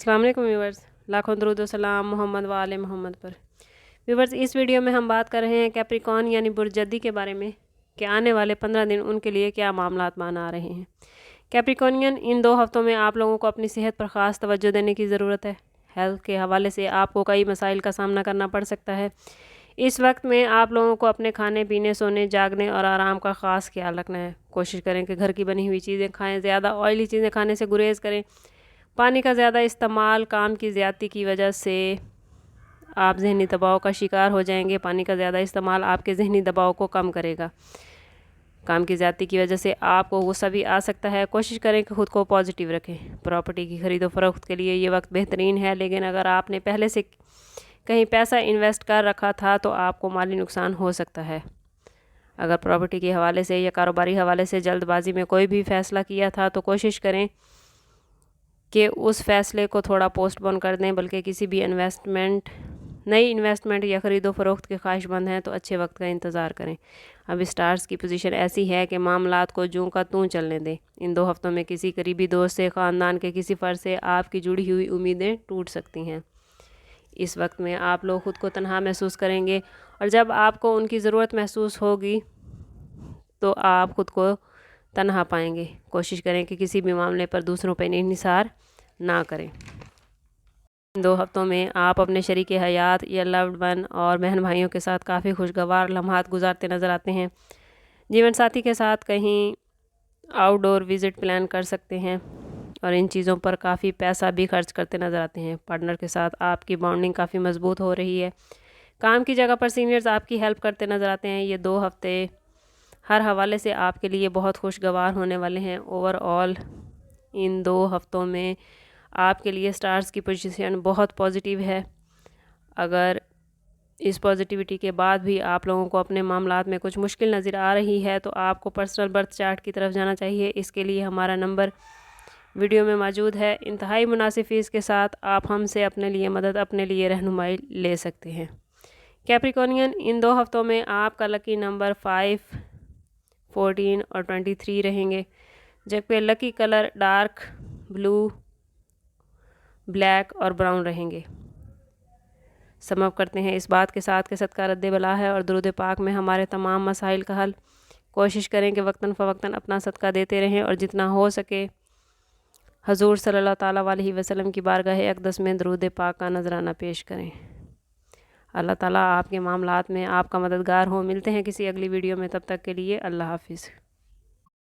अस्सलाम वालेकुम व्यूवर्स, लाखों दरूद व सलाम मोहम्मद व आले मोहम्मद पर। व्यूवर्स, इस वीडियो में हम बात कर रहे हैं कैप्रिकॉर्न यानी बुर्जदी के बारे में कि आने वाले 15 दिन उनके लिए क्या मामलात मान आ रहे हैं। कैप्रिकॉर्नियन, इन 2 हफ्तों में आप लोगों को अपनी सेहत पर ख़ास तवज्जो देने की ज़रूरत है। हेल्थ के हवाले से आपको कई मसाइल का सामना करना पड़ सकता है। इस वक्त में आप लोगों को अपने खाने पीने, सोने, जागने और आराम का ख़ास ख्याल रखना है। कोशिश करें कि घर की बनी हुई चीज़ें खाएँ, ज़्यादा ऑयली चीज़ें खाने से गुरेज़ करें। पानी का ज़्यादा इस्तेमाल, काम की ज़्यादती की वजह से आप ज़हनी दबाव का शिकार हो जाएंगे। पानी का ज़्यादा इस्तेमाल आपके ज़हनी दबाव को कम करेगा। काम की ज़्यादती की वजह से आपको गुस्सा भी आ सकता है। कोशिश करें कि ख़ुद को पॉजिटिव रखें। प्रॉपर्टी की ख़रीदो फरोख्त के लिए ये वक्त बेहतरीन है, लेकिन अगर आपने पहले से कहीं पैसा इन्वेस्ट कर रखा था तो आपको माली नुकसान हो सकता है। अगर प्रॉपर्टी के हवाले से या कारोबारी हवाले से जल्दबाजी में कोई भी फ़ैसला किया था तो कोशिश करें कि उस फ़ैसले को थोड़ा पोस्टपोन कर दें, बल्कि किसी भी नई इन्वेस्टमेंट या ख़रीदो फरोख्त के ख्वाहिशमंद हैं तो अच्छे वक्त का इंतज़ार करें। अब स्टार्स की पोजीशन ऐसी है कि मामलात को जूं का तूं चलने दें। इन 2 हफ्तों में किसी करीबी दोस्त से, ख़ानदान के किसी फ़र्द से आपकी जुड़ी हुई उम्मीदें टूट सकती हैं। इस वक्त में आप लोग ख़ुद को तन्हा महसूस करेंगे और जब आपको उनकी ज़रूरत महसूस होगी तो आप ख़ुद को तन्हा पाएंगे। कोशिश करें कि किसी भी मामले पर दूसरों पर इन्हिसार ना करें। इन 2 हफ्तों में आप अपने शरीके हयात या लव्ड वन और बहन भाइयों के साथ काफ़ी खुशगवार लम्हात गुजारते नज़र आते हैं। जीवन साथी के साथ कहीं आउटडोर विज़िट प्लान कर सकते हैं और इन चीज़ों पर काफ़ी पैसा भी खर्च करते नज़र आते हैं। पार्टनर के साथ आपकी बॉन्डिंग काफ़ी मजबूत हो रही है। काम की जगह पर सीनियर्स आपकी हेल्प करते नज़र आते हैं। ये 2 हफ्ते हर हवाले से आपके लिए बहुत खुशगवार होने वाले हैं। ओवरऑल इन 2 हफ्तों में आपके लिए स्टार्स की पोजीशन बहुत पॉजिटिव है। अगर इस पॉजिटिविटी के बाद भी आप लोगों को अपने मामलात में कुछ मुश्किल नज़र आ रही है तो आपको पर्सनल बर्थ चार्ट की तरफ जाना चाहिए। इसके लिए हमारा नंबर वीडियो में मौजूद है। इंतहाई मुनासिब फ़ीस के साथ आप हमसे अपने लिए मदद, अपने लिए रहनुमाई ले सकते हैं। कैप्रिकॉर्नियन, इन 2 हफ्तों में आपका लकी नंबर 5, 14 और 23 रहेंगे, जबकि lucky colour dark blue, black और ब्राउन रहेंगे। समअप करते हैं इस बात के साथ कि सदका रद्द बला है और दुरूद पाक में हमारे तमाम मसाइल का हल। कोशिश करें कि वक्तन फ़वक्तन अपना सदका देते रहें और जितना हो सके हजूर सल्लल्लाहु ताला अलैहि वसल्लम की बारगाह अक़दस में दुरूद पाक का नजराना पेश करें। अल्लाह ताला आपके मामलात में आपका मददगार हो। मिलते हैं किसी अगली वीडियो में, तब तक के लिए अल्लाह हाफिज़।